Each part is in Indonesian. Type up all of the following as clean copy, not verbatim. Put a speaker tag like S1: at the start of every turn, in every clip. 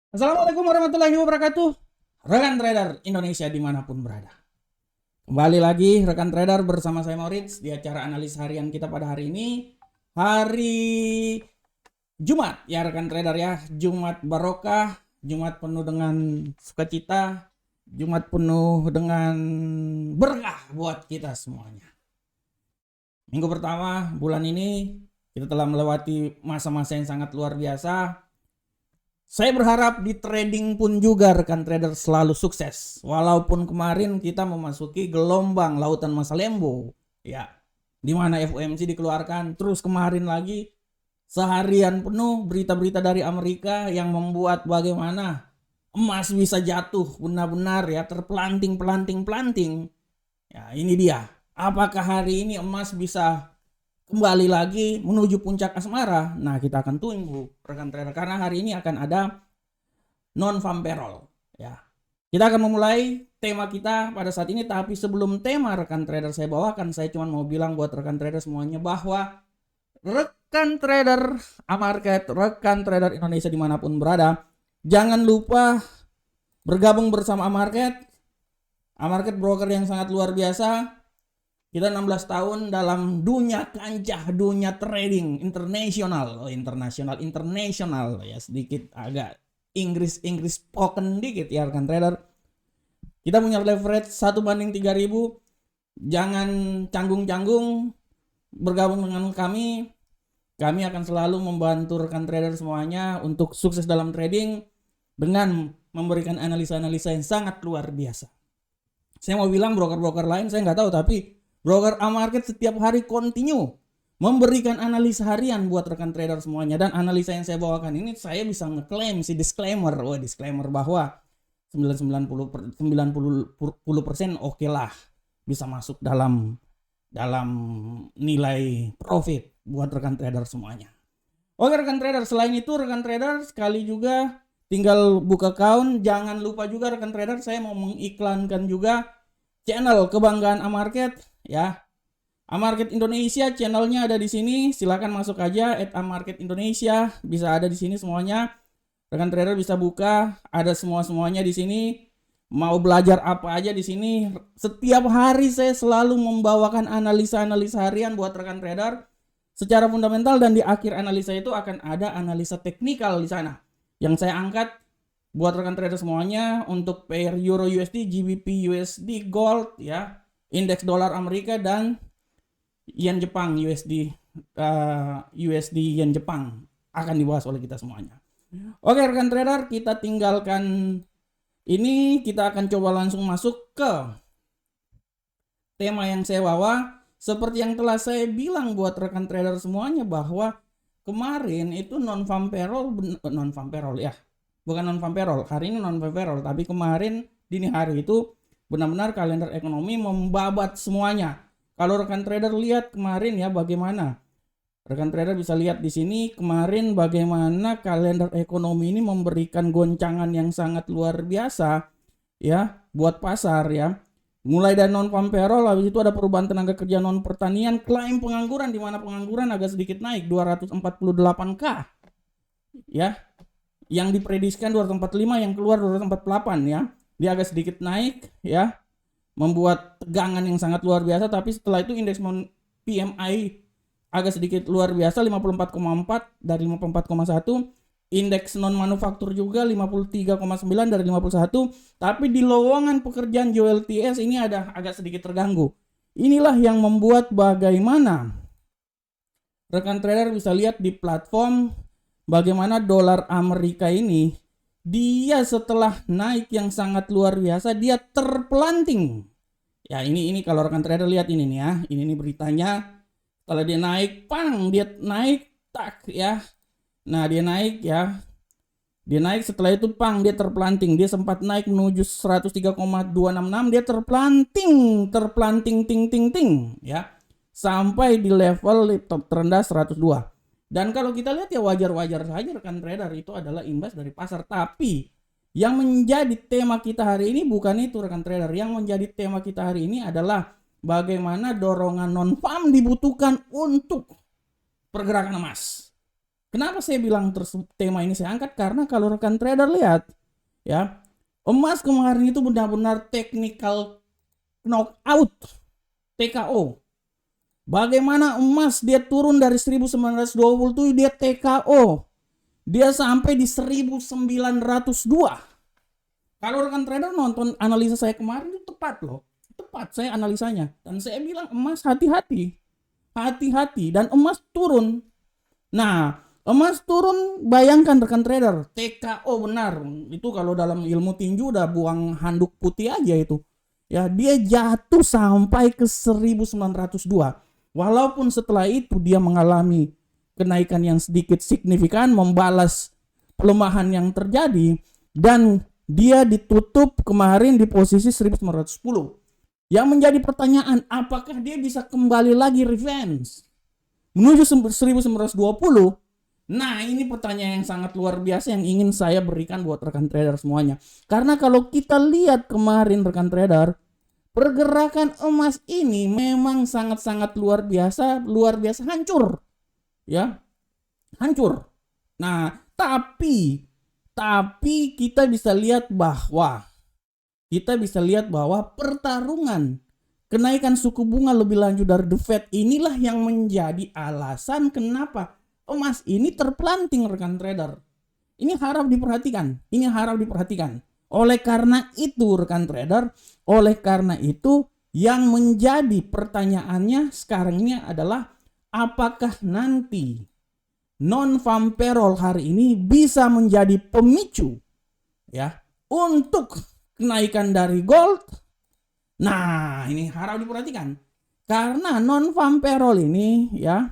S1: Assalamualaikum warahmatullahi wabarakatuh. Rekan trader Indonesia dimanapun berada. Kembali lagi rekan trader bersama saya Maurits di acara analis harian kita pada hari ini. Hari Jumat ya rekan trader ya. Jumat barokah, Jumat penuh dengan sukacita, Jumat penuh dengan berkah buat kita semuanya. Minggu pertama bulan ini kita telah melewati masa-masa yang sangat luar biasa. Saya berharap di trading pun juga rekan trader selalu sukses. Walaupun kemarin kita memasuki gelombang lautan masa lembo. Ya, di mana FOMC dikeluarkan. Terus kemarin lagi seharian penuh berita-berita dari Amerika yang membuat bagaimana emas bisa jatuh benar-benar ya terpelanting. Ya, ini dia. Apakah hari ini emas bisa kembali lagi menuju puncak asmara? Nah, kita akan tunggu rekan trader karena hari ini akan ada non-farm payroll ya. Kita akan memulai tema kita pada saat ini, tapi sebelum tema rekan trader saya bawakan, saya cuma mau bilang buat rekan trader semuanya bahwa rekan trader Amarket, rekan trader Indonesia dimanapun berada, jangan lupa bergabung bersama Amarket broker yang sangat luar biasa. Kita 16 tahun dalam dunia kancah, dunia trading internasional ya, sedikit agak Inggris spoken dikit ya rekan trader. Kita punya leverage 1:3000. Jangan canggung-canggung, bergabung dengan kami. Kami akan selalu membantu rekan trader semuanya untuk sukses dalam trading dengan memberikan analisa-analisa yang sangat luar biasa. Saya mau bilang broker-broker lain saya nggak tahu, tapi broker Amarket setiap hari continue memberikan analisa harian buat rekan trader semuanya. Dan analisa yang saya bawakan ini saya bisa ngeklaim si disclaimer bahwa 90% oke lah bisa masuk dalam nilai profit buat rekan trader semuanya. Oke rekan trader, selain itu rekan trader sekali juga tinggal buka account. Jangan lupa juga rekan trader, saya mau mengiklankan juga channel kebanggaan Amarket ya. Amarket Indonesia channelnya ada di sini. Silakan masuk aja @amarket Indonesia, bisa ada di sini semuanya. Rekan trader bisa buka, ada semuanya di sini. Mau belajar apa aja di sini. Setiap hari saya selalu membawakan analisa-analisa harian buat rekan trader secara fundamental, dan di akhir analisa itu akan ada analisa teknikal di sana yang saya angkat buat rekan trader semuanya untuk pair Euro USD, GBP USD, Gold ya, indeks dolar Amerika, dan yen Jepang USD yen Jepang akan dibahas oleh kita semuanya. Oke rekan trader, kita tinggalkan ini, kita akan coba langsung masuk ke tema yang saya bawa. Seperti yang telah saya bilang buat rekan trader semuanya bahwa kemarin itu non-farm payroll ya. Bukan non-farm payroll, hari ini non-farm payroll, tapi kemarin dini hari itu benar-benar kalender ekonomi membabat semuanya. Kalau rekan trader lihat kemarin ya bagaimana. Rekan trader bisa lihat di sini kemarin bagaimana kalender ekonomi ini memberikan goncangan yang sangat luar biasa ya buat pasar ya. Mulai dari non-farm payroll, habis itu ada perubahan tenaga kerja non pertanian, klaim pengangguran di mana pengangguran agak sedikit naik 248k ya. Yang diprediksikan 245, yang keluar 248 ya. Dia agak sedikit naik ya, membuat tegangan yang sangat luar biasa. Tapi setelah itu indeks PMI agak sedikit luar biasa 54,4 dari 54,1. Indeks non manufaktur juga 53,9 dari 51. Tapi di lowongan pekerjaan JOLTS ini ada agak sedikit terganggu. Inilah yang membuat bagaimana rekan trader bisa lihat di platform bagaimana dolar Amerika ini dia setelah naik yang sangat luar biasa dia terpelanting. Ya ini kalau rekan trader lihat ini nih ya, ini nih beritanya. Setelah dia naik, dia naik tak ya. Nah dia naik ya, dia naik, setelah itu dia terpelanting. Dia sempat naik menuju 103,266, dia terpelanting ting ya, sampai di level top terendah 102. Dan kalau kita lihat ya wajar-wajar saja rekan trader, itu adalah imbas dari pasar. Tapi yang menjadi tema kita hari ini bukan itu rekan trader. Yang menjadi tema kita hari ini adalah bagaimana dorongan non-farm dibutuhkan untuk pergerakan emas. Kenapa saya bilang tema ini saya angkat? Karena kalau rekan trader lihat ya, emas kemarin itu benar-benar technical knockout, TKO. Bagaimana emas dia turun dari 1920 tuh dia TKO. Dia sampai di 1902. Kalau rekan trader nonton analisa saya kemarin itu tepat loh. Tepat saya analisanya. Dan saya bilang emas hati-hati. Hati-hati dan emas turun. Nah, emas turun, bayangkan rekan trader, TKO benar. Itu kalau dalam ilmu tinju udah buang handuk putih aja itu. Ya, dia jatuh sampai ke 1902. Walaupun setelah itu dia mengalami kenaikan yang sedikit signifikan, membalas pelemahan yang terjadi, dan dia ditutup kemarin di posisi 1910. Yang menjadi pertanyaan, apakah dia bisa kembali lagi revenge menuju 1920? Nah, ini pertanyaan yang sangat luar biasa yang ingin saya berikan buat rekan trader semuanya. Karena kalau kita lihat kemarin rekan trader, pergerakan emas ini memang sangat-sangat luar biasa hancur. Ya, hancur. Nah, tapi kita bisa lihat bahwa pertarungan kenaikan suku bunga lebih lanjut dari The Fed inilah yang menjadi alasan kenapa emas ini terpelanting rekan trader. Ini harap diperhatikan. Oleh karena itu rekan trader, yang menjadi pertanyaannya sekarang ini adalah apakah nanti non-farm payroll hari ini bisa menjadi pemicu ya untuk kenaikan dari gold. Nah, ini harap diperhatikan. Karena non-farm payroll ini ya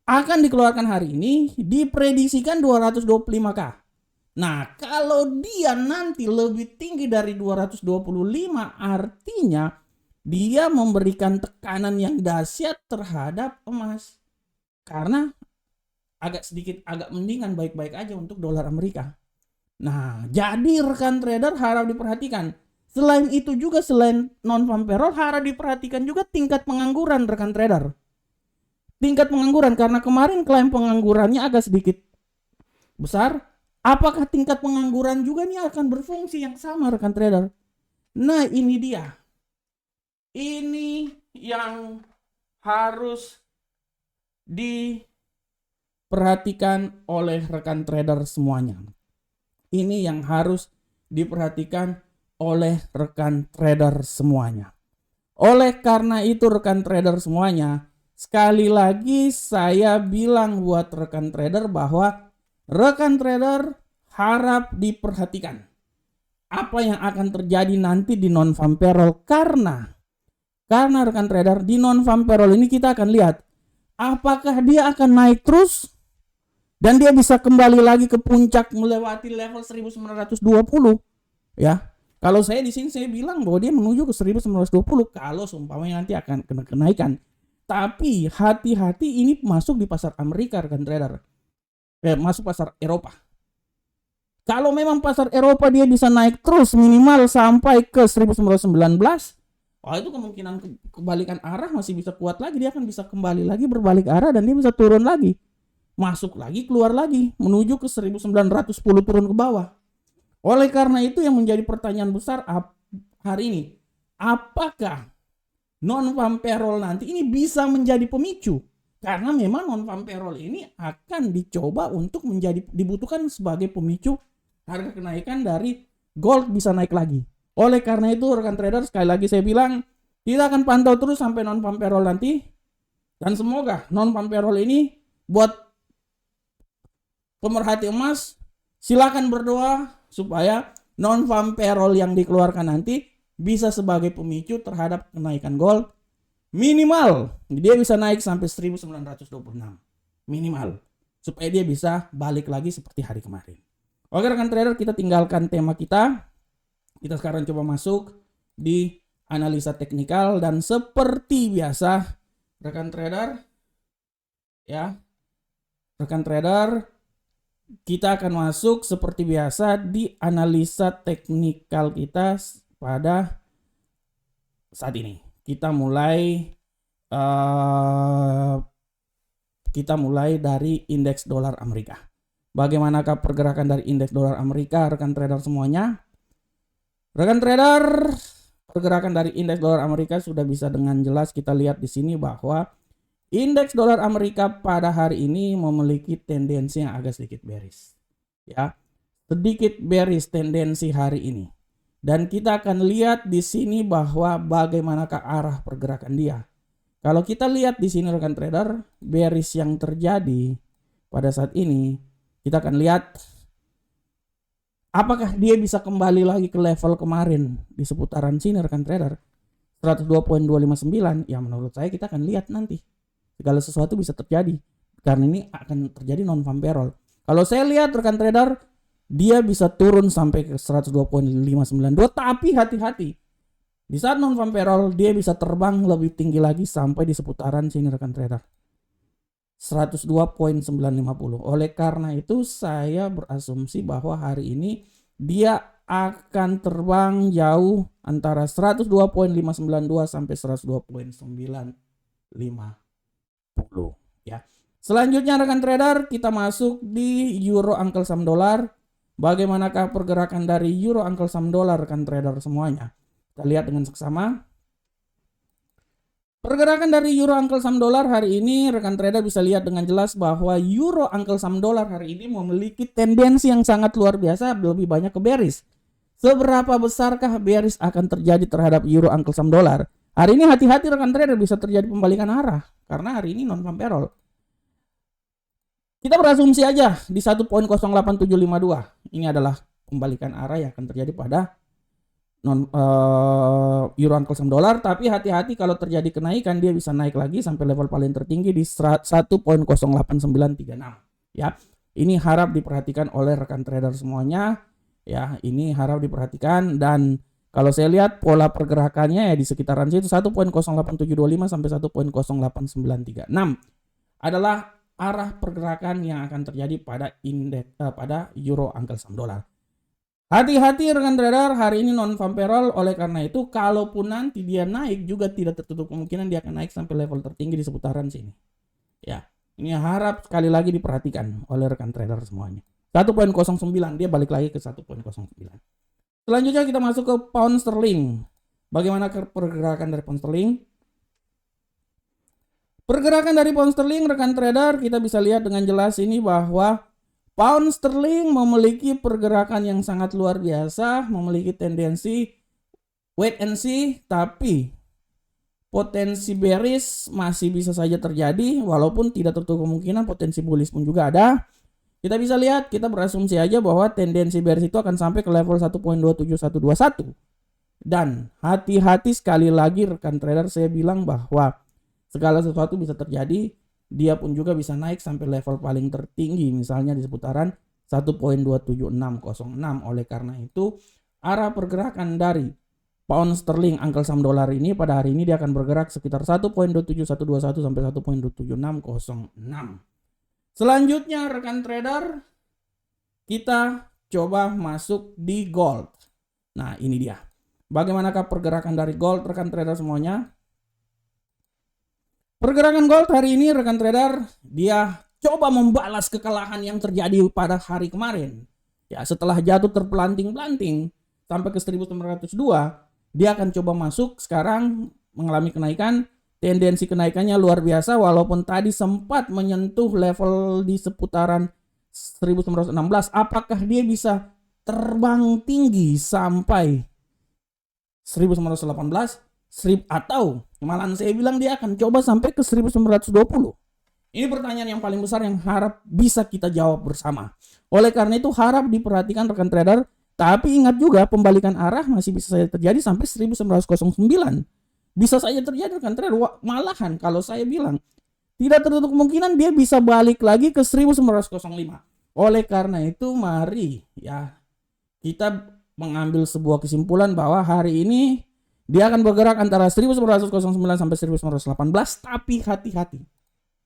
S1: akan dikeluarkan hari ini, diprediksikan 225K. Nah, kalau dia nanti lebih tinggi dari 225, artinya dia memberikan tekanan yang dahsyat terhadap emas. Karena agak mendingan, baik-baik aja untuk dolar Amerika. Nah, jadi rekan trader harap diperhatikan. Selain itu juga, selain non-farm payroll, harap diperhatikan juga tingkat pengangguran rekan trader. Tingkat pengangguran, karena kemarin klaim penganggurannya agak sedikit besar. Apakah tingkat pengangguran juga nih akan berfungsi yang sama rekan trader? Nah, ini dia. Ini yang harus diperhatikan oleh rekan trader semuanya. Ini yang harus diperhatikan oleh rekan trader semuanya. Oleh karena itu rekan trader semuanya, sekali lagi saya bilang buat rekan trader bahwa rekan trader harap diperhatikan apa yang akan terjadi nanti di non-farm payroll. Karena rekan trader, di non-farm payroll ini kita akan lihat apakah dia akan naik terus dan dia bisa kembali lagi ke puncak melewati level 1920 ya. Kalau saya di sini saya bilang bahwa dia menuju ke 1920 kalau seumpamanya nanti akan kena kenaikan. Tapi hati-hati, ini masuk di pasar Amerika rekan trader. Masuk pasar Eropa. Kalau memang pasar Eropa dia bisa naik terus minimal sampai ke 1919, itu kemungkinan kebalikan arah masih bisa kuat lagi. Dia akan bisa kembali lagi berbalik arah dan dia bisa turun lagi. Masuk lagi, keluar lagi, menuju ke 1910 turun ke bawah. Oleh karena itu yang menjadi pertanyaan besar hari ini, apakah non-farm payroll nanti ini bisa menjadi pemicu? Karena memang non-farm payroll ini akan dicoba untuk dibutuhkan sebagai pemicu harga kenaikan dari gold bisa naik lagi. Oleh karena itu rekan trader, sekali lagi saya bilang, kita akan pantau terus sampai non-farm payroll nanti. Dan semoga non-farm payroll ini buat pemerhati emas, silakan berdoa supaya non-farm payroll yang dikeluarkan nanti bisa sebagai pemicu terhadap kenaikan gold. Minimal dia bisa naik sampai 1926 minimal, supaya dia bisa balik lagi seperti hari kemarin. Oke rekan trader, kita tinggalkan tema kita sekarang coba masuk di analisa teknikal. Dan seperti biasa rekan trader kita akan masuk seperti biasa di analisa teknikal kita pada saat ini. Kita mulai kita mulai dari indeks dolar Amerika. Bagaimanakah pergerakan dari indeks dolar Amerika, rekan trader semuanya? Rekan trader, pergerakan dari indeks dolar Amerika sudah bisa dengan jelas kita lihat di sini bahwa indeks dolar Amerika pada hari ini memiliki tendensi yang agak sedikit bearish. Ya, sedikit bearish tendensi hari ini. Dan kita akan lihat di sini bahwa bagaimanakah arah pergerakan dia. Kalau kita lihat di sini rekan trader, bearish yang terjadi pada saat ini, kita akan lihat apakah dia bisa kembali lagi ke level kemarin di seputaran sini rekan trader. 102.259, ya menurut saya kita akan lihat nanti. Segala sesuatu bisa terjadi karena ini akan terjadi non-farm payroll. Kalau saya lihat rekan trader, dia bisa turun sampai ke 102.592, tapi hati-hati. Di saat non-farm payroll dia bisa terbang lebih tinggi lagi sampai di seputaran sini rekan trader. 102.950. Oleh karena itu saya berasumsi bahwa hari ini dia akan terbang jauh antara 102.592 sampai 102.950 ya. Selanjutnya rekan trader, kita masuk di euro Uncle Sam dolar. Bagaimanakah pergerakan dari euro Uncle Sam dolar rekan trader semuanya? Kita lihat dengan seksama. Pergerakan dari euro Uncle Sam dolar hari ini rekan trader bisa lihat dengan jelas bahwa euro Uncle Sam dolar hari ini memiliki tendensi yang sangat luar biasa, lebih banyak ke bearish. Seberapa besarkah bearish akan terjadi terhadap euro Uncle Sam dolar? Hari ini hati-hati rekan trader, bisa terjadi pembalikan arah karena hari ini non-farm payroll. Kita berasumsi aja di 1.08752. Ini adalah pembalikan arah yang akan terjadi pada euro Uncle Sam dolar, tapi hati-hati kalau terjadi kenaikan dia bisa naik lagi sampai level paling tertinggi di 1.08936 ya. Ini harap diperhatikan oleh rekan trader semuanya ya, ini harap diperhatikan. Dan kalau saya lihat pola pergerakannya ya di sekitaran situ 1.08725 sampai 1.08936 adalah arah pergerakan yang akan terjadi pada indeks pada euro Uncle Sam dolar. Hati-hati rekan trader, hari ini non-farm payroll. Oleh karena itu kalaupun nanti dia naik juga tidak tertutup kemungkinan dia akan naik sampai level tertinggi di seputaran sini. Ya, ini harap sekali lagi diperhatikan oleh rekan trader semuanya. 1.09 dia balik lagi ke 1.09. Selanjutnya kita masuk ke pound sterling. Bagaimana pergerakan dari pound sterling? Pergerakan dari pound sterling rekan trader kita bisa lihat dengan jelas ini bahwa pound sterling memiliki pergerakan yang sangat luar biasa, memiliki tendensi wait and see, tapi potensi bearish masih bisa saja terjadi walaupun tidak tertutup kemungkinan potensi bullish pun juga ada. Kita bisa lihat, kita berasumsi aja bahwa tendensi bearish itu akan sampai ke level 1.27121. Dan hati-hati sekali lagi rekan trader, saya bilang bahwa segala sesuatu bisa terjadi, dia pun juga bisa naik sampai level paling tertinggi misalnya di seputaran 1.27606. Oleh karena itu arah pergerakan dari pound sterling Uncle Sam dolar ini pada hari ini dia akan bergerak sekitar 1.27121 sampai 1.27606. Selanjutnya rekan trader, kita coba masuk di gold. Nah ini dia. Bagaimanakah pergerakan dari gold rekan trader semuanya? Pergerakan gold hari ini rekan trader, dia coba membalas kekalahan yang terjadi pada hari kemarin. Ya, setelah jatuh terpelanting-pelanting sampai ke 1902, dia akan coba masuk sekarang mengalami kenaikan. Tendensi kenaikannya luar biasa walaupun tadi sempat menyentuh level di seputaran 1916. Apakah dia bisa terbang tinggi sampai 1918? Atau malahan saya bilang dia akan coba sampai ke 1920. Ini pertanyaan yang paling besar yang harap bisa kita jawab bersama. Oleh karena itu harap diperhatikan rekan trader. Tapi ingat juga pembalikan arah masih bisa saja terjadi sampai 1909. Bisa saja terjadi rekan trader. Malahan kalau saya bilang tidak tertutup kemungkinan dia bisa balik lagi ke 1905. Oleh karena itu mari ya kita mengambil sebuah kesimpulan bahwa hari ini dia akan bergerak antara 1909 sampai 1918, tapi hati-hati.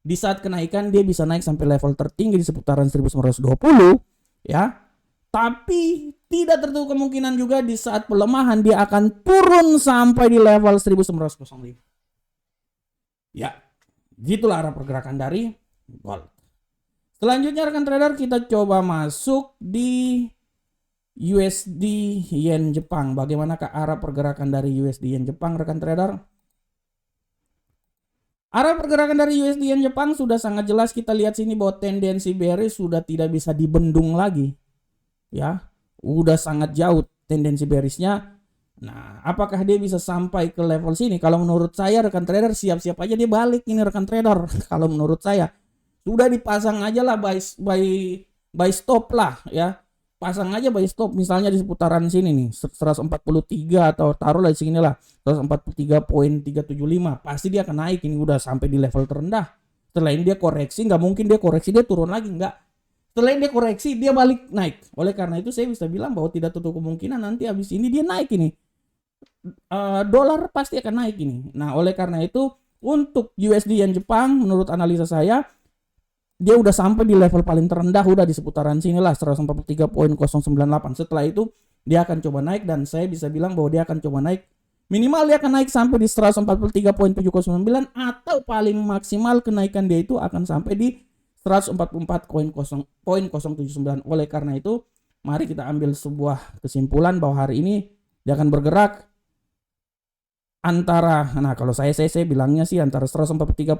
S1: Di saat kenaikan dia bisa naik sampai level tertinggi di seputaran 1920 ya. Tapi tidak tertutup kemungkinan juga di saat pelemahan dia akan turun sampai di level 1905. Ya, gitulah arah pergerakan dari gold. Selanjutnya rekan trader kita coba masuk di USD Yen Jepang. Bagaimanakah arah pergerakan dari USD Yen Jepang rekan trader? Arah pergerakan dari USD Yen Jepang sudah sangat jelas, kita lihat sini bahwa tendensi bearish sudah tidak bisa dibendung lagi. Ya, udah sangat jauh tendensi bearishnya. Nah, apakah dia bisa sampai ke level sini? Kalau menurut saya rekan trader siap-siap aja dia balik ini rekan trader. Kalau menurut saya sudah dipasang aja lah buy stop lah ya. Pasang aja buy stop misalnya di seputaran sini nih 143 atau taruhlah di sini lah 143.375. Pasti dia akan naik ini udah sampai di level terendah. Setelah ini dia koreksi, nggak mungkin dia koreksi dia turun lagi, nggak. Setelah ini dia koreksi dia balik naik. Oleh karena itu saya bisa bilang bahwa tidak tutup kemungkinan nanti habis ini dia naik ini. Dolar pasti akan naik ini. Nah, oleh karena itu untuk USD Yen Jepang menurut analisa saya dia udah sampai di level paling terendah, udah di seputaran sini lah 143.098. Setelah itu dia akan coba naik dan saya bisa bilang bahwa dia akan coba naik minimal dia akan naik sampai di 143.709 atau paling maksimal kenaikan dia itu akan sampai di 144.079. Oleh karena itu mari kita ambil sebuah kesimpulan bahwa hari ini dia akan bergerak antara, nah kalau saya bilangnya sih antara 143.098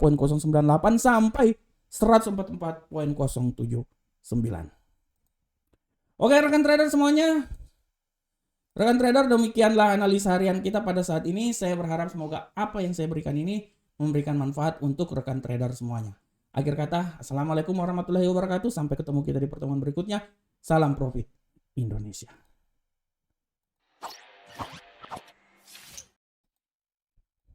S1: sampai 144.079. Oke rekan trader semuanya. Rekan trader, demikianlah analisa harian kita pada saat ini. Saya berharap semoga apa yang saya berikan ini memberikan manfaat untuk rekan trader semuanya. Akhir kata, Assalamualaikum warahmatullahi wabarakatuh. Sampai ketemu kita di pertemuan berikutnya. Salam profit Indonesia.